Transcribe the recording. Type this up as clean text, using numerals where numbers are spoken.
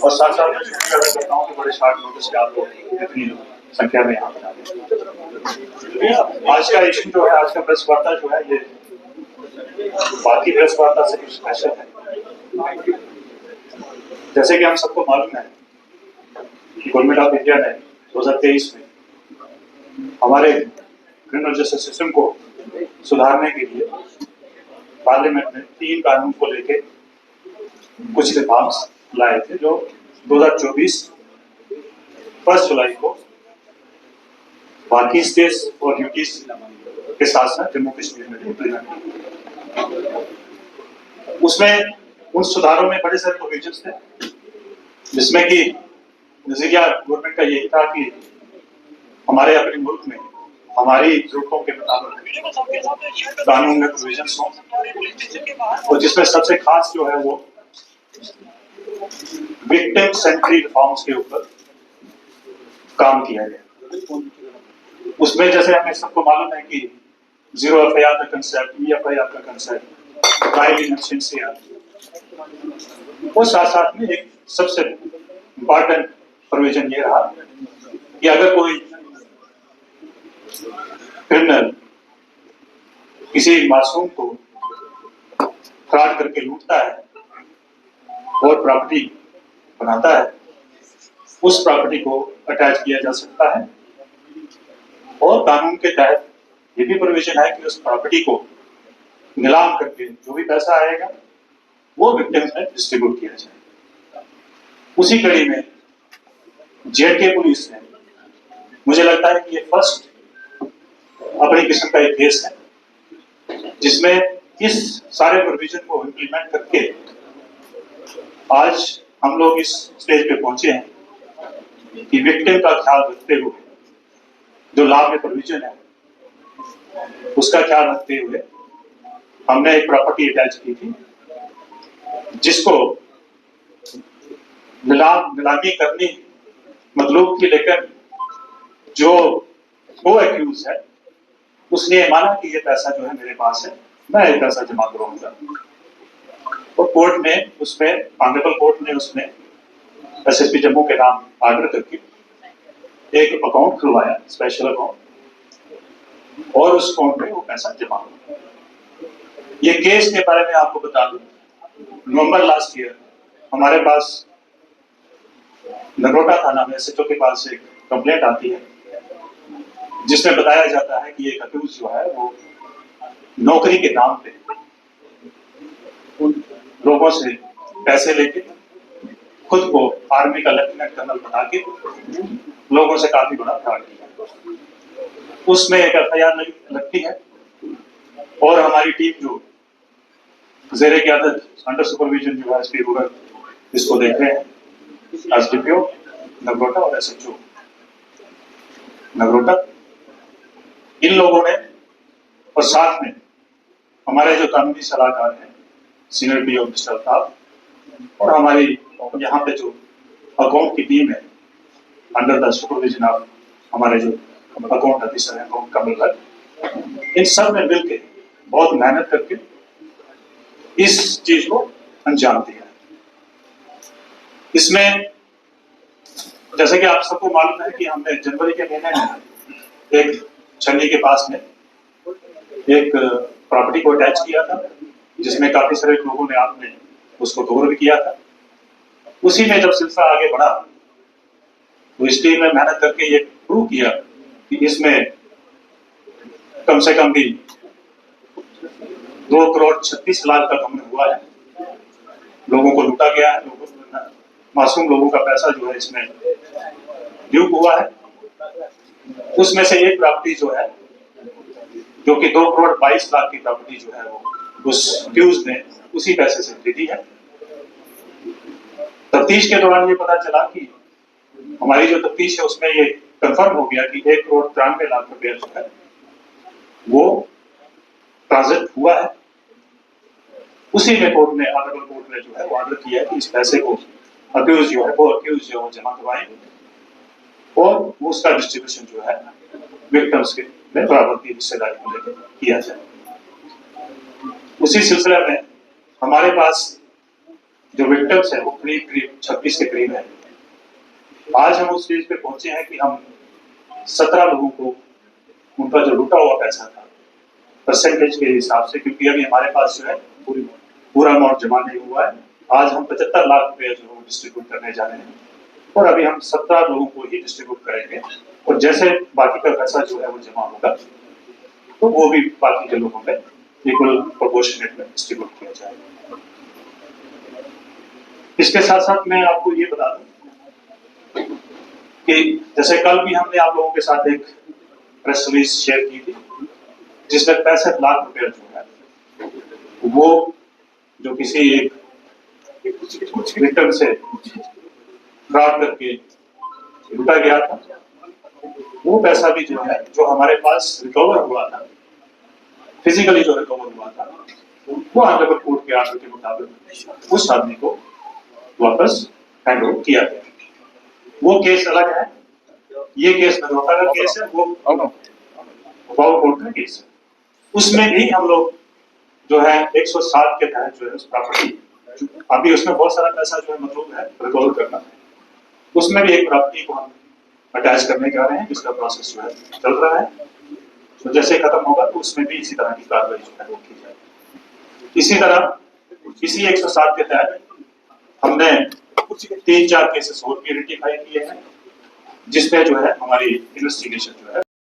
और साथ साथ मैं शुक्रिया अदा करता हूँ कि बड़े शार्ट नोटिस पे आप लोग इतनी संख्या में यहाँ पर आ गए। आज का इशू जो है, आज का प्रेस वार्ता जो है, ये बाकी प्रेस वार्ता से कुछ स्पेशल है। जैसे कि हम सबको मालूम है कि गवर्नमेंट ऑफ इंडिया ने 2023 में हमारे क्रिमिनल जस्टिस सिस्टम को सुधारने के लिए पार्लियामेंट में 3 कानून को लेके कुछ रिफॉर्म्स लाए थे, जो 2024 1 जुलाई को बाकी स्टेट्स और यूटीज के साथ साथ जम्मू कश्मीर में इम्प्लीमेंट किए। उसमें उन सुधारों में बड़े सारे प्रोविजंस थे, जिसमें कि नजरिया गवर्नमेंट का यही था कि हमारे अपने मुल्क में हमारी जरूरतों के मुताबिक कानून में प्रोविजंस हों, और जिसमें सबसे खास जो है वो विक्टिम सेंट्री रिफॉर्म्स के ऊपर काम किया गया। उसमें जैसे हमें सबको मालूम है कि 0 FIR का कंसेप्ट, EFIR का कंसेप्ट, ट्रायल इन एब्सेंटिया, वो साथ साथ में एक सबसे इम्पोर्टेंट प्रोविजन ये रहा कि अगर कोई क्रिमिनल किसी मासूम को फ्रॉड करके लूटता है और प्रॉपर्टी बनाता है, उस प्रॉपर्टी को अटैच किया जा सकता है। और कानून के तहत ये भी प्रोविजन है कि उस प्रॉपर्टी को नीलाम करके जो भी पैसा आएगा वो विक्टिम्स में डिस्ट्रीब्यूट किया जाए। उसी कड़ी में JNK पुलिस ने, मुझे लगता है कि ये फर्स्ट अपनी किस्म का एक केस है जिसमें इस सारे प्रोविजन को इम्प्लीमेंट करके आज हम लोग इस स्टेज पे पहुंचे हैं कि विक्टिम का ख्याल रखते हुए, जो लाभ में प्रोविजन है उसका ख्याल रखते हुए हमने एक प्रॉपर्टी अटैच की थी, जिसको नीलामी करनी मतलब की, लेकिन जो को एक्यूज है उसने ये माना कि ये पैसा जो है मेरे पास है, मैं ये पैसा जमा करूंगा। और कोर्ट ने उसमें, ऑनरेबल कोर्ट ने उसमें SSP जम्मू के नाम ऑर्डर करके एक अकाउंट खुलवाया, स्पेशल अकाउंट, और उस अकाउंट में वो पैसा जमा हुआ। ये केस के बारे में आपको बता दूं, नवंबर लास्ट ईयर हमारे पास नगरोटा थाना में SHO के पास एक कंप्लेंट आती है, जिसमें बताया जाता है कि एक अक्यूज जो है वो नौकरी के नाम पे उन लोगों से पैसे लेके खुद को आर्मी का लेफ्टिनेंट कर्नल बना के लोगों से काफी बड़ा फ्रॉड किया। उसमें एक FIR लगती है और हमारी टीम जो ज़ेरे क़यादत अंडर सुपरविजन जो है SP रूरल इसको देख रहे हैं, SDPO नगरोटा और SHO नगरोटा, इन लोगों ने, और साथ में हमारे जो कानूनी सलाहकार हैं सीनियर PO मिस्टर साहब, और हमारी यहाँ पे जो अकाउंट की टीम है अंडर द सुपरविजन ऑफ हमारे जो अकाउंट ऑफिसर हैं कमल भट्ट, इन सब ने मिलकर बहुत मेहनत करके इस चीज को अंजाम दिया। इसमें जैसे कि आप सबको मालूम है कि हमने जनवरी के महीने में एक छन्नी के पास में एक प्रॉपर्टी को अटैच किया था, जिसमें काफी सारे लोगों ने आपने उसको कवर भी किया था। उसी में जब सिलसिला आगे बढ़ा तो इस टीम ने मेहनत करके ये प्रूव किया कि इसमें कम से कम भी 2,36,00,000 का कम हुआ है, लोगों को लूटा गया है, मासूम लोगों का पैसा जो है इसमें ड्यूप हुआ है। उसमें से एक प्रॉपर्टी जो है, जो कि 2,22,00,000 की प्रॉपर्टी जो है वो उस एक्यूज ने उसी पैसे से खरीदी है। तफ्तीश के दौरान ये पता चला कि हमारी जो तफ्तीश है उसमें ये कंफर्म हो गया कि 1,93,00,000 रुपया जो है वो ट्रांजिट हुआ है। उसी में कोर्ट ने, ऑनरेबल कोर्ट ने जो है वो ऑर्डर किया है कि इस पैसे को अक्यूज जो है वो जमा करवाएंगे और उसका डिस्ट्रीब्यूशन जो है विक्टिम्स के में बराबर की हिस्सेदारी को लेकर किया जाए। उसी सिलसिले में हमारे पास जो विक्टिम्स है वो करीब करीब 26 के करीब है। आज हम उस स्टेज पे पहुंचे हैं कि हम 17 लोगों को उनका जो लूटा हुआ पैसा था परसेंटेज के हिसाब से, क्योंकि अभी हमारे पास जो है पूरा अमाउंट जमा नहीं हुआ है, आज हम 75 लाख रुपए जो है डिस्ट्रीब्यूट करने जा रहे हैं और अभी हम 17 लोगों को ही डिस्ट्रीब्यूट करेंगे और जैसे बाकी का पैसा जो है वो जमा होगा तो वो भी बाकी के लोगों में इक्वल प्रोपोर्शनेट में डिस्ट्रीब्यूट किया जाएगा। इसके साथ साथ मैं आपको ये बता दूं कि जैसे कल भी हमने आप लोगों के साथ एक प्रेस रिलीज शेयर की थी जिसमें 65 लाख रुपए जो है वो जो किसी एक विक्टिम से फ्रॉड करके लूटा गया था, वो पैसा भी जो है जो हमारे पास रिकवर हुआ था, फिजिकली जो रिकवर हुआ था, वो ऑनरेबल कोर्ट के आर्डर के मुताबिक उस आदमी को वापस हैंड ओवर किया गया। वो केस अलग है, ये केस नगरोटा का केस है, वो पावर कोर्ट का केस है। उसमें भी हम लोग जो है 107 के तहत जो है उस प्रॉपर्टी, अभी उसमें बहुत सारा पैसा जो है मतलब है रिकवर करना है, उसमें भी एक प्रॉपर्टी को हम अटैच करने जा रहे हैं जिसका प्रोसेस जो है चल रहा है। तो जैसे खत्म होगा तो उसमें भी इसी तरह की कार्रवाई जो है वो की जाएगी। इसी तरह इसी 107 के तहत हमने 3-4 केसेस और भी आइडेंटिफाई किए हैं जिसमें जो है हमारी इन्वेस्टिगेशन जो है